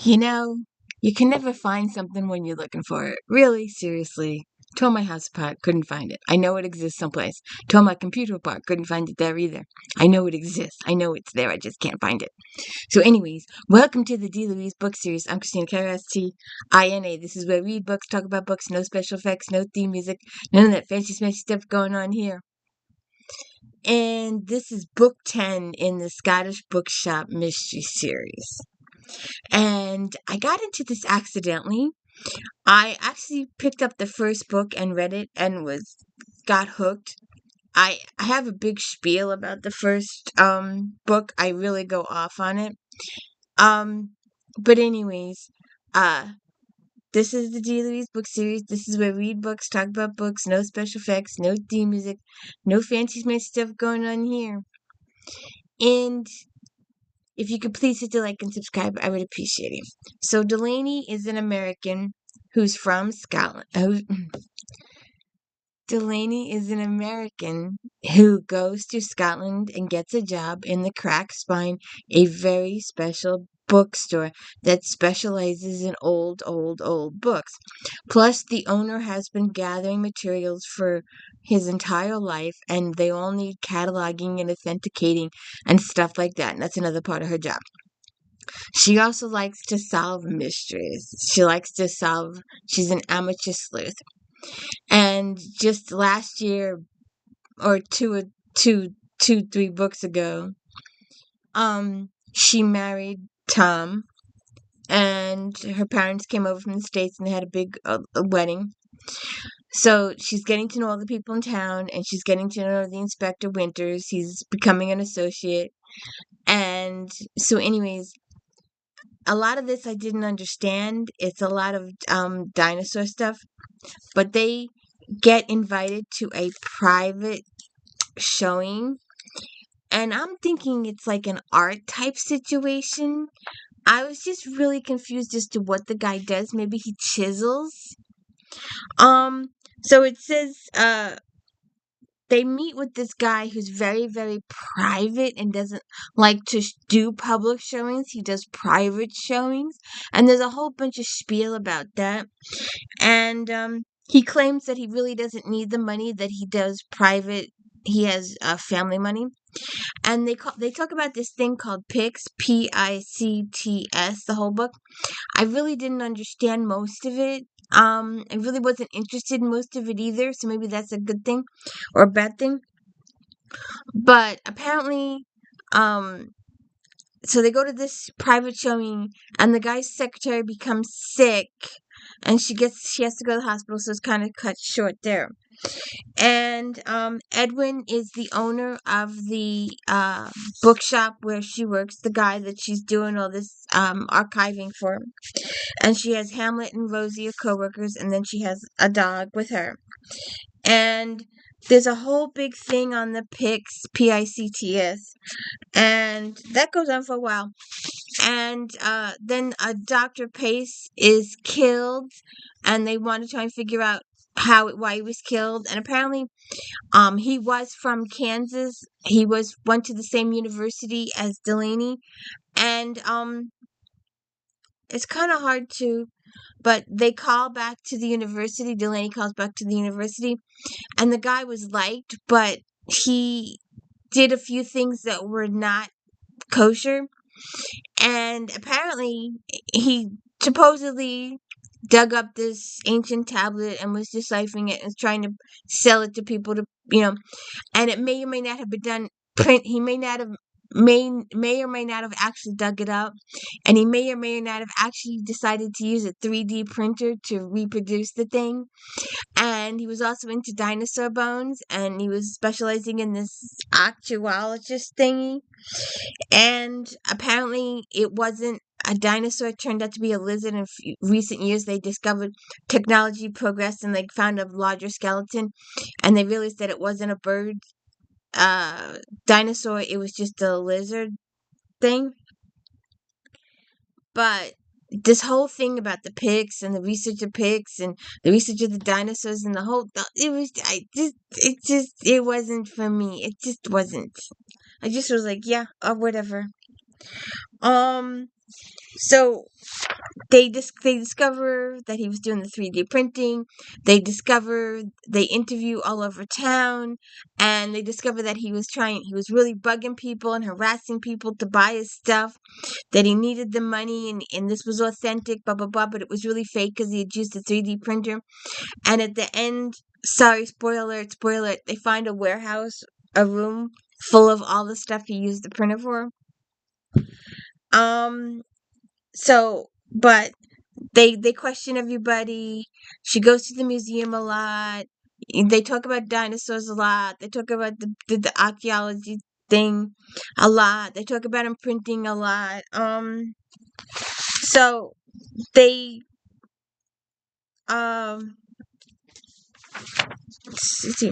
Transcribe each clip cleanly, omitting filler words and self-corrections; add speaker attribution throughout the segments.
Speaker 1: You know, you can never find something when you're looking for it. Really, seriously. Tore my house apart, couldn't find it. I know it exists someplace. Tore my computer apart, couldn't find it there either. I know it exists. I know it's there. I just can't find it. So, anyways, welcome to the D. Louise book series. I'm Christina K-R-S-T-I-N-A. This is where we read books, talk about books, no special effects, no theme music, none of that fancy smashy stuff going on here. And this is book 10 in the Scottish Bookshop Mystery Series. And I got into this accidentally. I actually picked up the first book and read it and got hooked. I have a big spiel about the first book. I really go off on it. Um but anyways, uh this is the D. Louise book series. This is where we read books, talk about books, no special effects, no theme music, no fancy smashy stuff going on here. And if you could please hit the like and subscribe, I would appreciate it. So Delaney is an American who's from Scotland. Delaney is an American who goes to Scotland and gets a job in the Crack Spine, a very special bookstore that specializes in old books. Plus, the owner has been gathering materials for his entire life, and they all need cataloging and authenticating and stuff like that. And that's another part of her job. She also likes to solve mysteries. She's an amateur sleuth. And just last year, or 3 books ago, she married Tom, and her parents came over from the States and they had a big a wedding. So she's getting to know all the people in town, and she's getting to know the Inspector Winters. He's becoming an associate. And so, anyways, a lot of this I didn't understand. It's a lot of dinosaur stuff, but they get invited to a private showing, and I'm thinking it's like an art type situation. I was just really confused as to what the guy does. Maybe he chisels. Um, so it says they meet with this guy who's very, very private and doesn't like to do public showings. He does private showings. And there's a whole bunch of spiel about that. And he claims that he really doesn't need the money, that he does private. He has family money. And they talk about this thing called PICS, Picts, the whole book. I really didn't understand most of it. I really wasn't interested in most of it either, so maybe that's a good thing or a bad thing. But apparently, um, so they go to this private showing, and the guy's secretary becomes sick, and she has to go to the hospital, so it's kind of cut short there. And Edwin is the owner of the bookshop where she works, the guy that she's doing all this archiving for. And she has Hamlet and Rosie as coworkers, and then she has a dog with her. And there's a whole big thing on the PICS, Picts, and that goes on for a while. And then Dr. Pace is killed, and they want to try and figure out why he was killed. And apparently, he was from Kansas. He went to the same university as Delaney, and it's kind of hard to, but they call back to the university. Delaney calls back to the university, and the guy was liked, but he did a few things that were not kosher. And apparently, he supposedly dug up this ancient tablet and was deciphering it and trying to sell it to people and it may or may not have been done print. He may or may not have actually dug it up, and he may or may not have actually decided to use a 3D printer to reproduce the thing. And he was also into dinosaur bones, and he was specializing in this archaeologist thingy. And apparently, it wasn't a dinosaur. It turned out to be a lizard. In recent years, they discovered technology progressed, and they found a larger skeleton, and they realized that it wasn't a bird dinosaur. It was just a lizard thing. But this whole thing about the pigs and the research of pigs and the research of the dinosaurs and it wasn't for me. It just wasn't. I just was like, yeah, or whatever. Um, So they discover that he was doing the 3D printing. They interview all over town, and they discover that he was really bugging people and harassing people to buy his stuff, that he needed the money, and this was authentic, blah, blah, blah, but it was really fake because he had used a 3D printer. And at the end, sorry, spoiler alert, they find a room full of all the stuff he used the printer for. But they question everybody. She goes to the museum a lot. They talk about dinosaurs a lot. They talk about the archaeology thing a lot. They talk about imprinting a lot. So they let's see.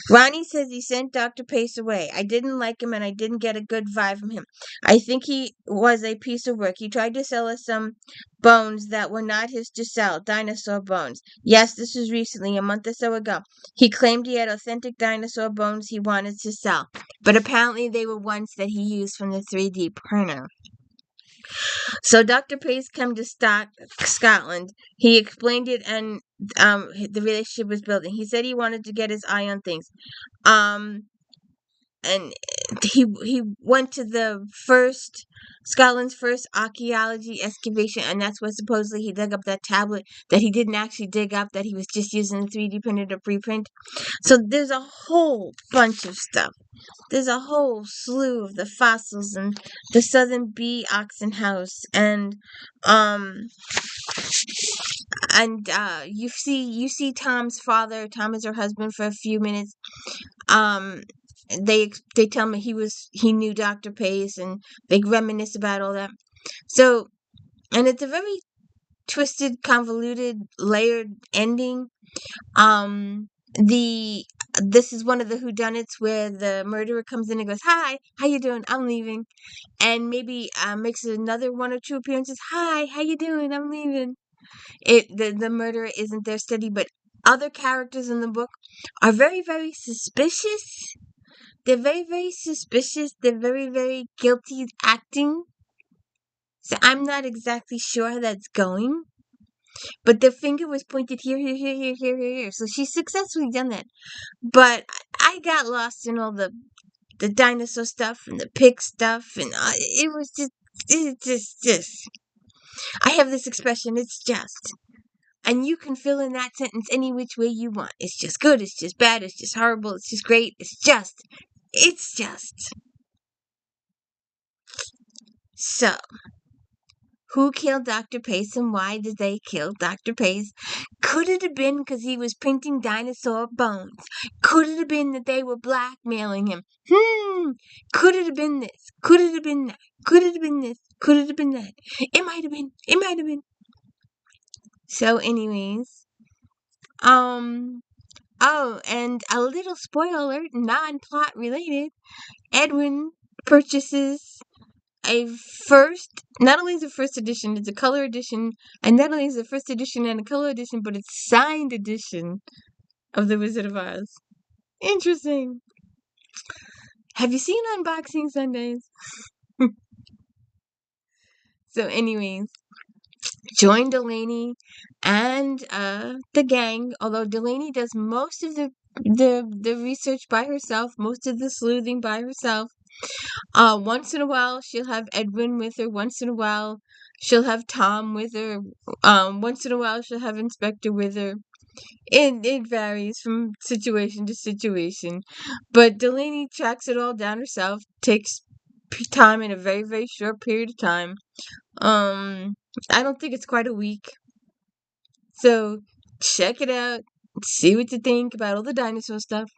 Speaker 1: Ronnie says he sent Dr. Pace away. I didn't like him and I didn't get a good vibe from him. I think he was a piece of work. He tried to sell us some bones that were not his to sell, dinosaur bones. Yes, this was recently, a month or so ago. He claimed he had authentic dinosaur bones he wanted to sell, but apparently they were ones that he used from the 3D printer. So Dr. Pace came to Scotland. He explained it, and the relationship was building. He said he wanted to get his eye on things. And he went to Scotland's first archaeology excavation, and that's where supposedly he dug up that tablet that he didn't actually dig up, that he was just using the 3D printer to preprint. So there's a whole bunch of stuff. There's a whole slew of the fossils and the Southern Bee Oxen House, and you see Tom's father. Tom is her husband for a few minutes. They tell me he knew Dr. Pace, and they reminisce about all that. So, and it's a very twisted, convoluted, layered ending. This is one of the whodunits where the murderer comes in and goes, "Hi, how you doing? I'm leaving," and maybe makes another one or two appearances. "Hi, how you doing? I'm leaving." The murderer isn't there steady, but other characters in the book are very, very suspicious. They're very, very suspicious. They're very, very guilty acting. So I'm not exactly sure how that's going. But the finger was pointed here, here, here, here, here, here, here. So she's successfully done that. But I got lost in all the dinosaur stuff and the pig stuff, and it was just. I have this expression, it's just. And you can fill in that sentence any which way you want. It's just good, it's just bad, it's just horrible, it's just great, it's just. It's just. So, who killed Dr. Pace and why did they kill Dr. Pace? Could it have been because he was printing dinosaur bones? Could it have been that they were blackmailing him? Could it have been this? Could it have been that? Could it have been this? Could it have been that? It might have been. It might have been. So, anyways, oh, and a little spoiler alert, non-plot related. Edwin purchases not only is it first edition, it's a color edition, and not only is it first edition and a color edition, but it's signed edition of The Wizard of Oz. Interesting. Have you seen Unboxing Sundays? So anyways, join Delaney and the gang, although Delaney does most of the research by herself, most of the sleuthing by herself. Once in a while, she'll have Edwin with her. Once in a while, she'll have Tom with her. Once in a while, she'll have Inspector with her. It varies from situation to situation. But Delaney tracks it all down herself, takes time in a very, very short period of time. I don't think it's quite a week. So, check it out. See what you think about all the dinosaur stuff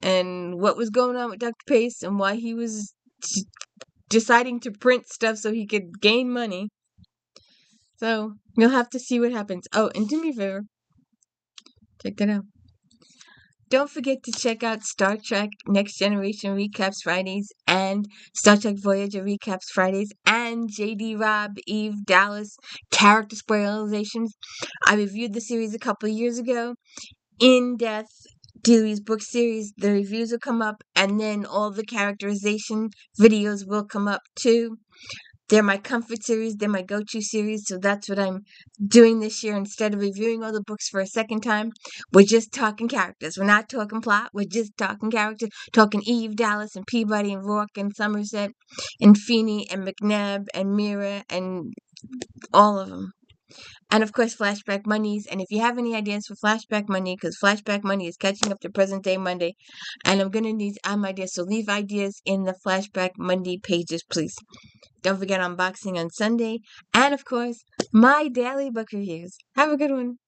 Speaker 1: and what was going on with Dr. Pace and why he was deciding to print stuff so he could gain money. So, you'll have to see what happens. Oh, and do me a favor. Check that out. Don't forget to check out Star Trek Next Generation Recaps Fridays and Star Trek Voyager Recaps Fridays and JD Robb, Eve, Dallas character spoilerizations. I reviewed the series a couple of years ago. In depth Dewey's book series, the reviews will come up, and then all the characterization videos will come up too. They're my comfort series. They're my go-to series. So that's what I'm doing this year. Instead of reviewing all the books for a second time, we're just talking characters. We're not talking plot. We're just talking characters. Talking Eve, Dallas, and Peabody, and Rourke, and Somerset, and Feeney, and McNabb, and Mira, and all of them. And of course, Flashback Mondays. And if you have any ideas for Flashback Monday, because Flashback Monday is catching up to present day Monday, and I'm going to need ideas. So leave ideas in the Flashback Monday pages, please. Don't forget unboxing on Sunday. And of course, my daily book reviews. Have a good one.